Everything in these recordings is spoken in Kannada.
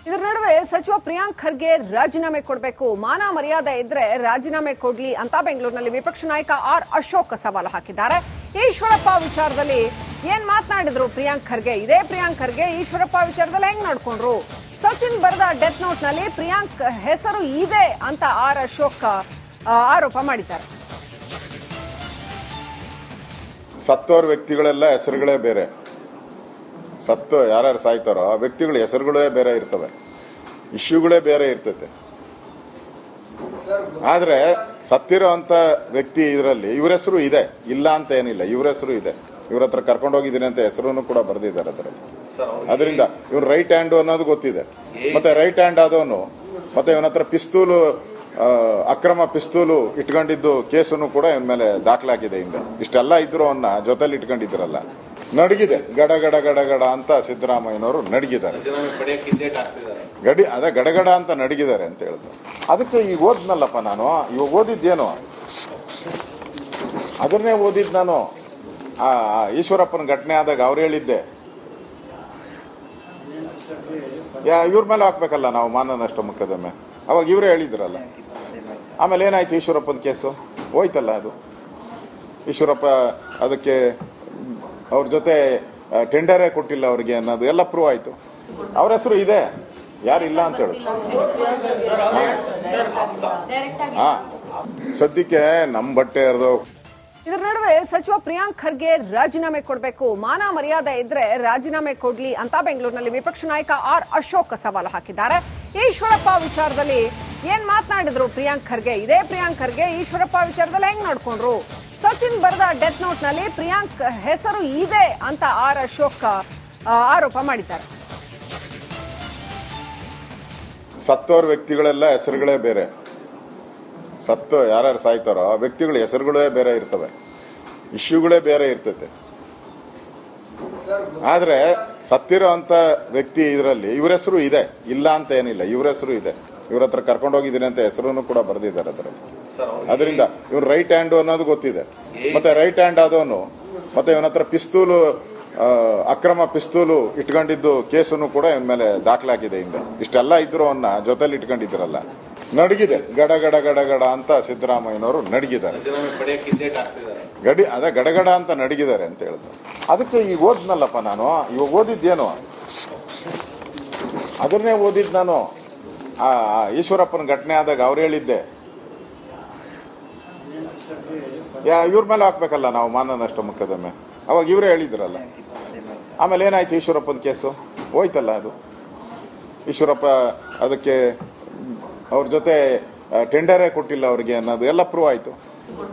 ಇದರ ನಡುವೆ ಸಚಿವ ಪ್ರಿಯಾಂಕ್ ಖರ್ಗೆ ರಾಜೀನಾಮೆ ಕೊಡಬೇಕು, ಮಾನ ಮರ್ಯಾದೆ ಇದ್ರೆ ರಾಜೀನಾಮೆ ಕೊಡ್ಲಿ ಅಂತ ಬೆಂಗಳೂರಿನಲ್ಲಿ ವಿಪಕ್ಷ ನಾಯಕ ಆರ್ ಅಶೋಕ್ ಸವಾಲು ಹಾಕಿದ್ದಾರೆ. ಈಶ್ವರಪ್ಪ ವಿಚಾರದಲ್ಲಿ ಏನ್ ಮಾತನಾಡಿದ್ರು ಪ್ರಿಯಾಂಕ್ ಖರ್ಗೆ? ಇದೇ ಪ್ರಿಯಾಂಕ್ ಖರ್ಗೆ ಈಶ್ವರಪ್ಪ ವಿಚಾರದಲ್ಲಿ ಹೆಂಗ್ ನಡ್ಕೊಂಡ್ರು? ಸಚಿನ್ ಬರೆದ ಡೆತ್ ನೋಟ್ ನಲ್ಲಿ ಪ್ರಿಯಾಂಕ್ ಹೆಸರು ಇದೆ ಅಂತ ಆರ್ ಅಶೋಕ್ ಆರೋಪ ಮಾಡಿದ್ದಾರೆ. ಸತ್ತೋರ್ ವ್ಯಕ್ತಿಗಳೆಲ್ಲ ಹೆಸರುಗಳೇ ಬೇರೆ, ಸತ್ತು ಯಾರ್ಯಾರು ಸಾಯ್ತಾರೋ ಆ ವ್ಯಕ್ತಿಗಳ ಹೆಸರುಗಳೇ ಬೇರೆ ಇರ್ತವೆ, ಇಶ್ಯೂಗಳೇ ಬೇರೆ ಇರ್ತೈತೆ. ಆದ್ರೆ ಸತ್ತಿರೋ ಅಂತ ವ್ಯಕ್ತಿ ಇದರಲ್ಲಿ ಇವ್ರ ಹೆಸರು ಇದೆ, ಇಲ್ಲ ಅಂತ ಏನಿಲ್ಲ, ಇವ್ರ ಹೆಸರು ಇದೆ. ಇವ್ರ ಹತ್ರ ಕರ್ಕೊಂಡು ಹೋಗಿದ್ದೀನಿ ಅಂತ ಹೆಸರು ಕೂಡ ಬರೆದಿದ್ದಾರೆ ಅದರಲ್ಲಿ. ಅದರಿಂದ ಇವ್ರು ರೈಟ್ ಹ್ಯಾಂಡ್ ಅನ್ನೋದು ಗೊತ್ತಿದೆ. ಮತ್ತೆ ರೈಟ್ ಹ್ಯಾಂಡ್ ಆದವನು ಮತ್ತೆ ಇವನ ಹತ್ರ ಪಿಸ್ತೂಲು, ಅಕ್ರಮ ಪಿಸ್ತೂಲು ಇಟ್ಕೊಂಡಿದ್ದು ಕೇಸನ್ನು ಕೂಡ ಇವನ ಮೇಲೆ ದಾಖಲಾಗಿದೆ. ಹಿಂದೆ ಇಷ್ಟೆಲ್ಲ ಇದ್ರು ಅವನ್ನ ಜೊತೆಲಿ ಇಟ್ಕೊಂಡಿದ್ರಲ್ಲ, ನಡಗಿದೆ ಗಡ ಗಡ ಗಡ ಗಡ ಅಂತ ಸಿದ್ದರಾಮಯ್ಯನವರು ನಡಗಿದ್ದಾರೆ. ಗಡಗಡ ಅಂತ ನಡಗಿದ್ದಾರೆ ಅಂತ ಹೇಳಿದ್ರು. ಅದಕ್ಕೆ ಈಗ ಓದ್ನಲ್ಲಪ್ಪ ನಾನು, ಇವಾಗ ಓದಿದ್ದೇನು ಅದನ್ನೇ ಓದಿದ್ ನಾನು. ಆ ಈಶ್ವರಪ್ಪನ ಘಟನೆ ಆದಾಗ ಅವ್ರು ಹೇಳಿದ್ದೆ, ಇವ್ರ ಮೇಲೆ ಹಾಕ್ಬೇಕಲ್ಲ ನಾವು ಮಾನ ನಷ್ಟ ಮೊಕದ್ದಮೆ. ಅವಾಗ ಇವರೇ ಹೇಳಿದ್ರಲ್ಲ. ಆಮೇಲೆ ಏನಾಯ್ತು? ಈಶ್ವರಪ್ಪನ ಕೇಸು ಹೋಯ್ತಲ್ಲ, ಅದು ಈಶ್ವರಪ್ಪ ಅದಕ್ಕೆ ಅವ್ರ ಜೊತೆ ಟೆಂಡರೇ ಕೊಟ್ಟಿಲ್ಲ ಅವ್ರಿಗೆ ಅನ್ನೋದು ಎಲ್ಲ ಪ್ರೂವ್ ಆಯ್ತು. ಅವ್ರ ಹೆಸರು ಇದೆ, ಯಾರಿಲ್ಲ ಅಂತ ಹೇಳುದು. ಸದ್ಯಕ್ಕೆ ನಮ್ ಬಟ್ಟೆ ಹರಿದು. ಇದರ ನಡುವೆ ಸಚಿವ ಪ್ರಿಯಾಂಕ್ ಖರ್ಗೆ ರಾಜೀನಾಮೆ ಕೊಡಬೇಕು, ಮಾನ ಮರ್ಯಾದೆ ಇದ್ರೆ ರಾಜೀನಾಮೆ ಕೊಡ್ಲಿ ಅಂತ ಬೆಂಗಳೂರಿನಲ್ಲಿ ವಿಪಕ್ಷ ನಾಯಕ ಆರ್ ಅಶೋಕ್ ಸವಾಲು ಹಾಕಿದ್ದಾರೆ. ಈಶ್ವರಪ್ಪ ವಿಚಾರದಲ್ಲಿ ಏನ್ ಮಾತನಾಡಿದ್ರು ಪ್ರಿಯಾಂಕ್ ಖರ್ಗೆ? ಇದೇ ಪ್ರಿಯಾಂಕ್ ಖರ್ಗೆ ಈಶ್ವರಪ್ಪ ವಿಚಾರದಲ್ಲಿ ಹೆಂಗ್ ನಡ್ಕೊಂಡ್ರು? ಸಚಿನ್ ಬರೆದ ಡೆತ್ ನೋಟ್ ನಲ್ಲಿ ಪ್ರಿಯಾಂಕ್ ಹೆಸರು ಇದೆ ಅಂತ ಆರ್ ಅಶೋಕ್ ಆರೋಪ ಮಾಡಿದ್ದಾರೆ. ಸತ್ತೋರ್ ವ್ಯಕ್ತಿಗಳೆಲ್ಲ ಹೆಸರುಗಳೇ ಬೇರೆ, ಸತ್ತು ಯಾರ್ಯಾರು ಸಾಯ್ತಾರೋ ಆ ವ್ಯಕ್ತಿಗಳ ಹೆಸರುಗಳೇ ಬೇರೆ ಇರ್ತವೆ, ಇಶ್ಯೂಗಳೇ ಬೇರೆ ಇರ್ತೈತೆ. ಆದ್ರೆ ಸತ್ತಿರೋ ಅಂತ ವ್ಯಕ್ತಿ ಇದರಲ್ಲಿ ಇವ್ರ ಹೆಸರು ಇದೆ, ಇಲ್ಲ ಅಂತ ಏನಿಲ್ಲ, ಇವ್ರ ಹೆಸರು ಇದೆ. ಇವ್ರ ಹತ್ರ ಕರ್ಕೊಂಡು ಹೋಗಿದ್ದೀನಿ ಅಂತ ಹೆಸರು ಕೂಡ ಬರೆದಿದ್ದಾರೆ ಅದರಲ್ಲಿ. ಅದರಿಂದ ಇವ್ರು ರೈಟ್ ಹ್ಯಾಂಡ್ ಅನ್ನೋದು ಗೊತ್ತಿದೆ. ಮತ್ತೆ ರೈಟ್ ಹ್ಯಾಂಡ್ ಆದವನು ಮತ್ತೆ ಇವನ ಹತ್ರ ಪಿಸ್ತೂಲು, ಅಕ್ರಮ ಪಿಸ್ತೂಲು ಇಟ್ಕೊಂಡಿದ್ದು ಕೇಸನ್ನು ಕೂಡ ಇವನ ಮೇಲೆ ದಾಖಲಾಗಿದೆ. ಹಿಂದೆ ಇಷ್ಟೆಲ್ಲ ಇದ್ರು ಅವನ್ನ ಜೊತೆಲಿ ಇಟ್ಕೊಂಡಿದ್ರಲ್ಲ, ನಡಗಿದೆ ಗಡ ಗಡ ಗಡ ಗಡ ಅಂತ ಸಿದ್ದರಾಮಯ್ಯನವರು ನಡಗಿದ್ದಾರೆ. ಗಡಗಡ ಅಂತ ನಡಗಿದ್ದಾರೆ ಅಂತ ಹೇಳಿದ್ರು. ಅದಕ್ಕೆ ಈಗ ಓದ್ನಲ್ಲಪ್ಪ ನಾನು, ಇವಾಗ ಓದಿದ್ದೇನು ಅದನ್ನೇ ಓದಿದ್ ನಾನು. ಆ ಈಶ್ವರಪ್ಪನ ಘಟನೆ ಆದಾಗ ಅವ್ರು ಹೇಳಿದ್ದೆ, ಇವ್ರ ಮೇಲೆ ಹಾಕ್ಬೇಕಲ್ಲ ನಾವು ಮಾನ ನಷ್ಟ ಮೊಕದ್ದಮೆ. ಅವಾಗ ಇವರೇ ಹೇಳಿದ್ರಲ್ಲ. ಆಮೇಲೆ ಏನಾಯ್ತು? ಈಶ್ವರಪ್ಪನ ಕೇಸು ಹೋಯ್ತಲ್ಲ, ಅದು ಈಶ್ವರಪ್ಪ ಅದಕ್ಕೆ ಅವ್ರ ಜೊತೆ ಟೆಂಡರೇ ಕೊಟ್ಟಿಲ್ಲ ಅವ್ರಿಗೆ ಅನ್ನೋದು ಎಲ್ಲ ಪ್ರೂವ್ ಆಯ್ತು.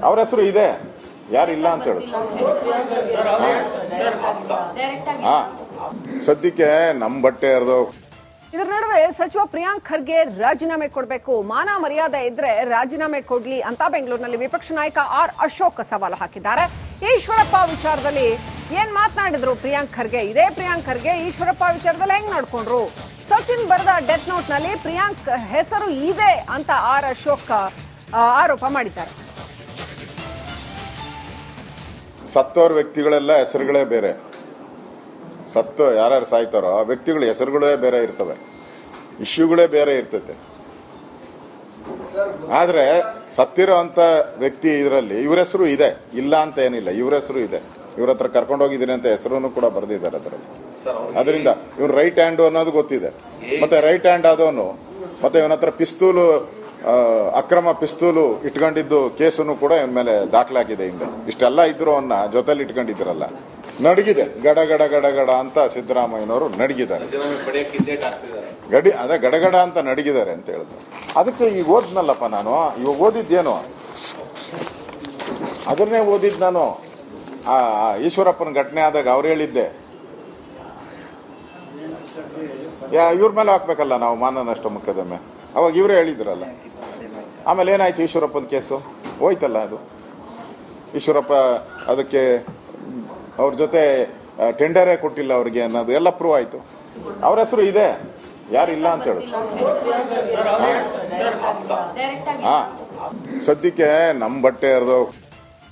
ಅವ್ರ ಹೆಸರು ಇದೆ, ಯಾರಿಲ್ಲ ಅಂತ ಹೇಳುದು. ಸದ್ಯಕ್ಕೆ ನಮ್ ಬಟ್ಟೆ ಹರಿದು. ಇದರ ನಡುವೆ ಸಚಿವ ಪ್ರಿಯಾಂಕ್ ಖರ್ಗೆ ರಾಜೀನಾಮೆ ಕೊಡಬೇಕು, ಮಾನ ಮರ್ಯಾದೆ ಇದ್ರೆ ರಾಜೀನಾಮೆ ಕೊಡ್ಲಿ ಅಂತ ಬೆಂಗಳೂರಿನಲ್ಲಿ ವಿಪಕ್ಷ ನಾಯಕ ಆರ್ ಅಶೋಕ್ ಸವಾಲು ಹಾಕಿದ್ದಾರೆ. ಈಶ್ವರಪ್ಪ ವಿಚಾರದಲ್ಲಿ ಏನ್ ಮಾತನಾಡಿದ್ರು ಪ್ರಿಯಾಂಕ್ ಖರ್ಗೆ? ಇದೇ ಪ್ರಿಯಾಂಕ್ ಖರ್ಗೆ ಈಶ್ವರಪ್ಪ ವಿಚಾರದಲ್ಲಿ ಹೆಂಗ್ ನಡ್ಕೊಂಡ್ರು? ಸಚಿನ್ ಬರೆದ ಡೆತ್ ನೋಟ್ ನಲ್ಲಿ ಪ್ರಿಯಾಂಕ್ ಹೆಸರು ಇದೆ ಅಂತ ಆರ್ ಅಶೋಕ್ ಆರೋಪ ಮಾಡಿದ್ದಾರೆ. ಸತ್ತೋರ್ ವ್ಯಕ್ತಿಗಳೆಲ್ಲ ಹೆಸರುಗಳೇ ಬೇರೆ, ಸತ್ತು ಯಾರ್ಯಾರು ಸಾಯ್ತಾರೋ ಆ ವ್ಯಕ್ತಿಗಳ ಹೆಸರುಗಳೇ ಬೇರೆ ಇರ್ತವೆ, ಇಶ್ಯೂಗಳೇ ಬೇರೆ ಇರ್ತೈತೆ. ಆದ್ರೆ ಸತ್ತಿರೋ ಅಂತ ವ್ಯಕ್ತಿ ಇದರಲ್ಲಿ ಇವ್ರ ಹೆಸರು ಇದೆ, ಇಲ್ಲ ಅಂತ ಏನಿಲ್ಲ, ಇವ್ರ ಹೆಸರು ಇದೆ. ಇವ್ರ ಹತ್ರ ಕರ್ಕೊಂಡು ಹೋಗಿದ್ದೀನಿ ಅಂತ ಹೆಸರು ಕೂಡ ಬರೆದಿದ್ದಾರೆ ಅದರಲ್ಲಿ. ಅದರಿಂದ ಇವ್ರು ರೈಟ್ ಹ್ಯಾಂಡ್ ಅನ್ನೋದು ಗೊತ್ತಿದೆ. ಮತ್ತೆ ರೈಟ್ ಹ್ಯಾಂಡ್ ಆದವನು ಮತ್ತೆ ಇವನ ಹತ್ರ ಪಿಸ್ತೂಲು, ಅಕ್ರಮ ಪಿಸ್ತೂಲು ಇಟ್ಕೊಂಡಿದ್ದು ಕೇಸನ್ನು ಕೂಡ ಇವನ ಮೇಲೆ ದಾಖಲಾಗಿದೆ. ಹಿಂದೆ ಇಷ್ಟೆಲ್ಲ ಇದ್ರು ಅವನ್ನ ಜೊತೆಲಿ ಇಟ್ಕೊಂಡಿದ್ರಲ್ಲ, ನಡಗಿದೆ ಗಡ ಗಡ ಗಡ ಗಡ ಅಂತ ಸಿದ್ದರಾಮಯ್ಯನವರು ನಡಗಿದ್ದಾರೆ. ಗಡಗಡ ಅಂತ ನಡಗಿದ್ದಾರೆ ಅಂತ ಹೇಳಿದ್ರು. ಅದಕ್ಕೆ ಈಗ ಓದ್ನಲ್ಲಪ್ಪ ನಾನು, ಇವಾಗ ಓದಿದ್ದೇನು ಅದನ್ನೇ ಓದಿದ್ ನಾನು. ಆ ಈಶ್ವರಪ್ಪನ ಘಟನೆ ಆದಾಗ ಅವ್ರು ಹೇಳಿದ್ದೆ, ಇವ್ರ ಮೇಲೆ ಹಾಕ್ಬೇಕಲ್ಲ ನಾವು ಮಾನ ನಷ್ಟ ಮೊಕದ್ದಮೆ. ಅವಾಗ ಇವರೇ ಹೇಳಿದ್ರಲ್ಲ. ಆಮೇಲೆ ಏನಾಯ್ತು? ಈಶ್ವರಪ್ಪನ ಕೇಸು ಹೋಯ್ತಲ್ಲ, ಅದು ಈಶ್ವರಪ್ಪ ಅದಕ್ಕೆ ಅವ್ರ ಜೊತೆ ಟೆಂಡರೇ ಕೊಟ್ಟಿಲ್ಲ ಅವ್ರಿಗೆ ಅನ್ನೋದು ಎಲ್ಲ ಪ್ರೂವ್ ಆಯ್ತು. ಅವ್ರ ಹೆಸರು ಇದೆ, ಯಾರಿಲ್ಲ ಅಂತ ಹೇಳುದು. ಸದ್ಯಕ್ಕೆ ನಮ್ ಬಟ್ಟೆ ಹರಿದು.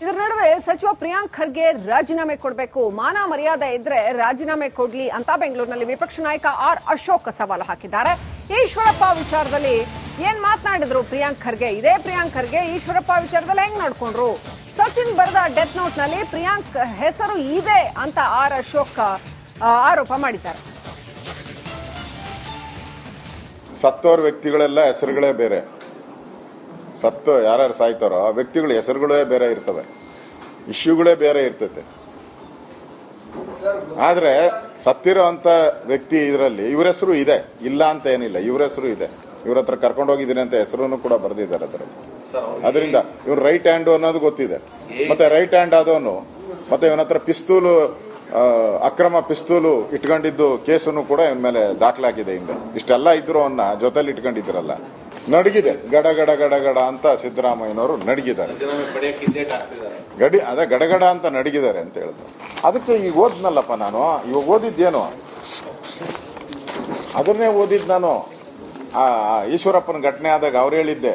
ಇದರ ನಡುವೆ ಸಚಿವ ಪ್ರಿಯಾಂಕ್ ಖರ್ಗೆ ರಾಜೀನಾಮೆ ಕೊಡಬೇಕು, ಮಾನ ಮರ್ಯಾದೆ ಇದ್ರೆ ರಾಜೀನಾಮೆ ಕೊಡ್ಲಿ ಅಂತ ಬೆಂಗಳೂರಿನಲ್ಲಿ ವಿಪಕ್ಷ ನಾಯಕ ಆರ್ ಅಶೋಕ್ ಸವಾಲು ಹಾಕಿದ್ದಾರೆ. ಈಶ್ವರಪ್ಪ ವಿಚಾರದಲ್ಲಿ ಏನ್ ಮಾತನಾಡಿದ್ರು ಪ್ರಿಯಾಂಕ್ ಖರ್ಗೆ? ಇದೇ ಪ್ರಿಯಾಂಕ್ ಖರ್ಗೆ ಈಶ್ವರಪ್ಪ ವಿಚಾರದಲ್ಲಿ ಹೆಂಗ್ ನಡ್ಕೊಂಡ್ರು? ಸಚಿನ್ ಬರೆದ ಡೆತ್ ನೋಟ್ ನಲ್ಲಿ ಪ್ರಿಯಾಂಕ್ ಹೆಸರು ಇದೆ ಅಂತ ಆರ್ ಅಶೋಕ್ ಆರೋಪ ಮಾಡಿದ್ದಾರೆ. ಸತ್ತೋರ್ ವ್ಯಕ್ತಿಗಳೆಲ್ಲ ಹೆಸರುಗಳೇ ಬೇರೆ, ಸತ್ತು ಯಾರ್ಯಾರು ಸಾಯ್ತಾರೋ ಆ ವ್ಯಕ್ತಿಗಳ ಹೆಸರುಗಳೇ ಬೇರೆ ಇರ್ತವೆ, ಇಶ್ಯೂಗಳೇ ಬೇರೆ ಇರ್ತೈತೆ. ಆದ್ರೆ ಸತ್ತಿರೋ ಅಂತ ವ್ಯಕ್ತಿ ಇದರಲ್ಲಿ ಇವ್ರ ಹೆಸರು ಇದೆ, ಇಲ್ಲ ಅಂತ ಏನಿಲ್ಲ, ಇವ್ರ ಹೆಸರು ಇದೆ. ಇವ್ರ ಹತ್ರ ಕರ್ಕೊಂಡು ಹೋಗಿದ್ದೀನಿ ಅಂತ ಹೆಸರು ಕೂಡ ಬರೆದಿದ್ದಾರೆ ಅದರಲ್ಲಿ. ಅದರಿಂದ ಇವ್ರು ರೈಟ್ ಹ್ಯಾಂಡ್ ಅನ್ನೋದು ಗೊತ್ತಿದೆ. ಮತ್ತೆ ರೈಟ್ ಹ್ಯಾಂಡ್ ಆದವನು ಮತ್ತೆ ಇವನ ಹತ್ರ ಪಿಸ್ತೂಲು, ಅಕ್ರಮ ಪಿಸ್ತೂಲು ಇಟ್ಕೊಂಡಿದ್ದು ಕೇಸನ್ನು ಕೂಡ ಇವನ ಮೇಲೆ ದಾಖಲಾಗಿದೆ. ಹಿಂದೆ ಇಷ್ಟೆಲ್ಲ ಇದ್ರು ಅವನ್ನ ಜೊತೆಲಿ ಇಟ್ಕೊಂಡಿದ್ರಲ್ಲ, ನಡಗಿದೆ ಗಡ ಗಡ ಗಡ ಗಡ ಅಂತ ಸಿದ್ದರಾಮಯ್ಯನವರು ನಡಗಿದ್ದಾರೆ. ಅದೇ ಗಡಗಡ ಅಂತ ನಡಗಿದ್ದಾರೆ ಅಂತ ಹೇಳಿದ್ರು. ಅದಕ್ಕೆ ಈಗ ಓದ್ನಲ್ಲಪ್ಪ ನಾನು, ಇವಾಗ ಓದಿದ್ದೇನು ಅದನ್ನೇ ಓದಿದ್ ನಾನು. ಆ ಈಶ್ವರಪ್ಪನ ಘಟನೆ ಆದಾಗ ಅವ್ರು ಹೇಳಿದ್ದೆ,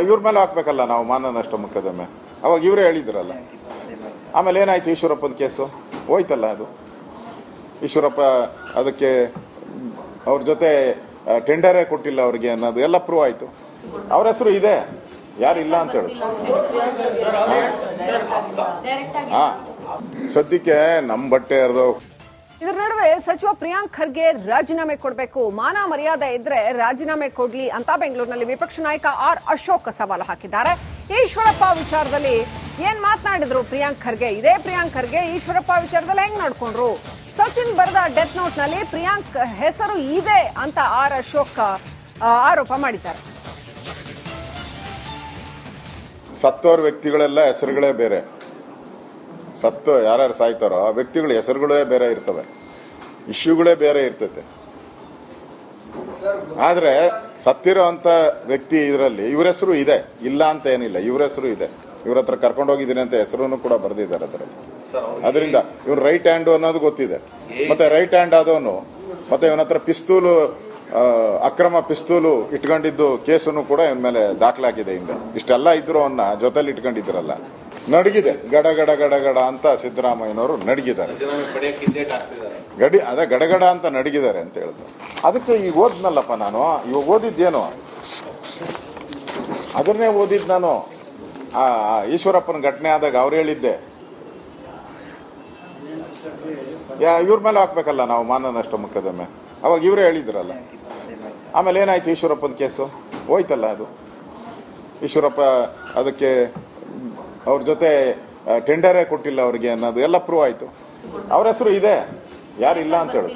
ಇವ್ರ ಮೇಲೆ ಹಾಕ್ಬೇಕಲ್ಲ ನಾವು ಮಾನ ನಷ್ಟ ಮೊಕದ್ದಮೆ, ಅವಾಗ ಇವರೇ ಹೇಳಿದ್ರಲ್ಲ. ಆಮೇಲೆ ಏನಾಯ್ತು, ಈಶ್ವರಪ್ಪನ ಕೇಸು ಹೋಯ್ತಲ್ಲ, ಅದು ಈಶ್ವರಪ್ಪ ಅದಕ್ಕೆ ಅವ್ರ ಜೊತೆ ಟೆಂಡರೇ ಕೊಟ್ಟಿಲ್ಲ ಅವ್ರಿಗೆ ಅನ್ನೋದು ಎಲ್ಲ ಪ್ರೂವ್ ಆಯ್ತು. ಅವ್ರ ಹೆಸರು ಇದೆ, ಯಾರಿಲ್ಲ ಅಂತ ಹೇಳಿ. ಸದ್ಯಕ್ಕೆ ನಮ್ ಬಟ್ಟೆ ಹರಿದು. ಇದರ ನಡುವೆ ಸಚಿವ ಪ್ರಿಯಾಂಕ್ ಖರ್ಗೆ ರಾಜೀನಾಮೆ ಕೊಡಬೇಕು, ಮಾನ ಮರ್ಯಾದೆ ಇದ್ರೆ ರಾಜೀನಾಮೆ ಕೊಡ್ಲಿ ಅಂತ ಬೆಂಗಳೂರಿನಲ್ಲಿ ವಿಪಕ್ಷ ನಾಯಕ ಆರ್ ಅಶೋಕ್ ಸವಾಲು ಹಾಕಿದ್ದಾರೆ. ಈಶ್ವರಪ್ಪ ವಿಚಾರದಲ್ಲಿ ಏನ್ ಮಾತನಾಡಿದ್ರು ಪ್ರಿಯಾಂಕ್ ಖರ್ಗೆ? ಇದೇ ಪ್ರಿಯಾಂಕ್ ಖರ್ಗೆ ಈಶ್ವರಪ್ಪ ವಿಚಾರದಲ್ಲಿ ಹೆಂಗ್ ನಡ್ಕೊಂಡ್ರು? ಸಚಿನ್ ಬರೆದ ಡೆತ್ ನೋಟ್ ನಲ್ಲಿ ಪ್ರಿಯಾಂಕ್ ಹೆಸರು ಇದೆ ಅಂತ ಆರ್ ಅಶೋಕ್ ಆರೋಪ ಮಾಡಿದ್ದಾರೆ. ಸತ್ತೋರ್ ವ್ಯಕ್ತಿಗಳೆಲ್ಲ ಹೆಸರುಗಳೇ ಬೇರೆ, ಸತ್ತು ಯಾರ್ಯಾರು ಸಾಯ್ತಾರೋ ಆ ವ್ಯಕ್ತಿಗಳ ಹೆಸರುಗಳೇ ಬೇರೆ ಇರ್ತವೆ, ಇಶ್ಯೂಗಳೇ ಬೇರೆ ಇರ್ತೈತೆ. ಆದ್ರೆ ಸತ್ತಿರೋ ಅಂತ ವ್ಯಕ್ತಿ ಇದರಲ್ಲಿ ಇವ್ರ ಹೆಸರು ಇದೆ, ಇಲ್ಲ ಅಂತ ಏನಿಲ್ಲ, ಇವ್ರ ಹೆಸರು ಇದೆ. ಇವ್ರ ಹತ್ರ ಕರ್ಕೊಂಡು ಹೋಗಿದ್ದೀನಿ ಅಂತ ಹೆಸರು ಕೂಡ ಬರೆದಿದ್ದಾರೆ ಅದರಲ್ಲಿ. ಅದರಿಂದ ಇವ್ರು ರೈಟ್ ಹ್ಯಾಂಡ್ ಅನ್ನೋದು ಗೊತ್ತಿದೆ. ಮತ್ತೆ ರೈಟ್ ಹ್ಯಾಂಡ್ ಆದವನು ಮತ್ತೆ ಇವನ ಹತ್ರ ಪಿಸ್ತೂಲು, ಅಕ್ರಮ ಪಿಸ್ತೂಲು ಇಟ್ಕೊಂಡಿದ್ದು ಕೇಸನ್ನು ಕೂಡ ಇವನ ಮೇಲೆ ದಾಖಲಾಗಿದೆ. ಹಿಂದೆ ಇಷ್ಟೆಲ್ಲ ಇದ್ರು ಅವನ್ನ ಜೊತೆಲಿ ಇಟ್ಕೊಂಡಿದ್ರಲ್ಲ, ನಡಗಿದೆ ಗಡ ಗಡ ಗಡ ಗಡ ಅಂತ ಸಿದ್ದರಾಮಯ್ಯನವರು ನಡಗಿದ್ದಾರೆ. ಅದೇ ಗಡಗಡ ಅಂತ ನಡಗಿದ್ದಾರೆ ಅಂತ ಹೇಳಿದ್ರು. ಅದಕ್ಕೆ ಈಗ ಓದ್ನಲ್ಲಪ್ಪ ನಾನು, ಇವಾಗ ಓದಿದ್ದೇನು ಅದನ್ನೇ ಓದಿದ್ ನಾನು. ಆ ಈಶ್ವರಪ್ಪನ ಘಟನೆ ಆದಾಗ ಅವ್ರು ಹೇಳಿದ್ದೆ, ಇವ್ರ ಮೇಲೆ ಹಾಕ್ಬೇಕಲ್ಲ ನಾವು ಮಾನ ನಷ್ಟ ಮೊಕದ್ದಮೆ, ಅವಾಗ ಇವರೇ ಹೇಳಿದ್ರಲ್ಲ. ಆಮೇಲೆ ಏನಾಯ್ತು, ಈಶ್ವರಪ್ಪನ ಕೇಸು ಹೋಯ್ತಲ್ಲ, ಅದು ಈಶ್ವರಪ್ಪ ಅದಕ್ಕೆ ಅವ್ರ ಜೊತೆ ಟೆಂಡರೇ ಕೊಟ್ಟಿಲ್ಲ ಅವ್ರಿಗೆ ಅನ್ನೋದು ಎಲ್ಲ ಪ್ರೂವ್ ಆಯ್ತು. ಅವ್ರ ಹೆಸರು ಇದೆ, ಯಾರಿಲ್ಲ ಅಂತ ಹೇಳಿ.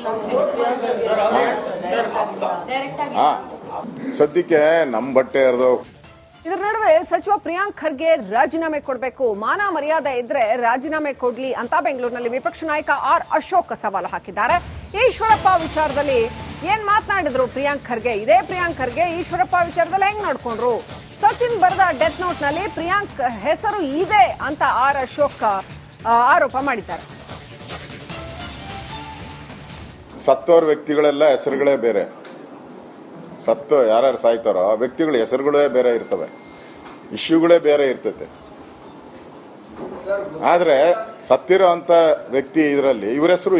ಸದ್ಯಕ್ಕೆ ನಮ್ ಬಟ್ಟೆ ಹರಿದು. ಇದರ ನಡುವೆ ಸಚಿವ ಪ್ರಿಯಾಂಕ್ ಖರ್ಗೆ ರಾಜೀನಾಮೆ ಕೊಡಬೇಕು, ಮಾನ ಮರ್ಯಾದೆ ಇದ್ರೆ ರಾಜೀನಾಮೆ ಕೊಡ್ಲಿ ಅಂತ ಬೆಂಗಳೂರಿನಲ್ಲಿ ವಿಪಕ್ಷ ನಾಯಕ ಆರ್ ಅಶೋಕ್ ಸವಾಲು ಹಾಕಿದ್ದಾರೆ. ಈಶ್ವರಪ್ಪ ವಿಚಾರದಲ್ಲಿ ಏನ್ ಮಾತನಾಡಿದ್ರು ಪ್ರಿಯಾಂಕ್ ಖರ್ಗೆ? ಇದೇ ಪ್ರಿಯಾಂಕ್ ಖರ್ಗೆ ಈಶ್ವರಪ್ಪ ವಿಚಾರದಲ್ಲಿ ಹೆಂಗ್ ನಡ್ಕೊಂಡ್ರು? ಸಚಿನ್ ಬರೆದ ಡೆತ್ ನೋಟ್ ನಲ್ಲಿ ಪ್ರಿಯಾಂಕ್ ಹೆಸರು ಇದೆ ಅಂತ ಆರ್ ಅಶೋಕ್ ಆರೋಪ ಮಾಡಿದ್ದಾರೆ. ಸತ್ತೋರ್ ವ್ಯಕ್ತಿಗಳೆಲ್ಲ ಹೆಸರುಗಳೇ ಬೇರೆ, ಸತ್ತು ಯಾರ್ಯಾರು ಸಾಯ್ತಾರೋ ಆ ವ್ಯಕ್ತಿಗಳ ಹೆಸರುಗಳೇ ಬೇರೆ ಇರ್ತವೆ, ಇಶ್ಯೂಗಳೇ ಬೇರೆ ಇರ್ತೈತೆ. ಆದ್ರೆ ಸತ್ತಿರೋ ಅಂತ ವ್ಯಕ್ತಿ ಇದರಲ್ಲಿ ಇವ್ರ ಹೆಸರು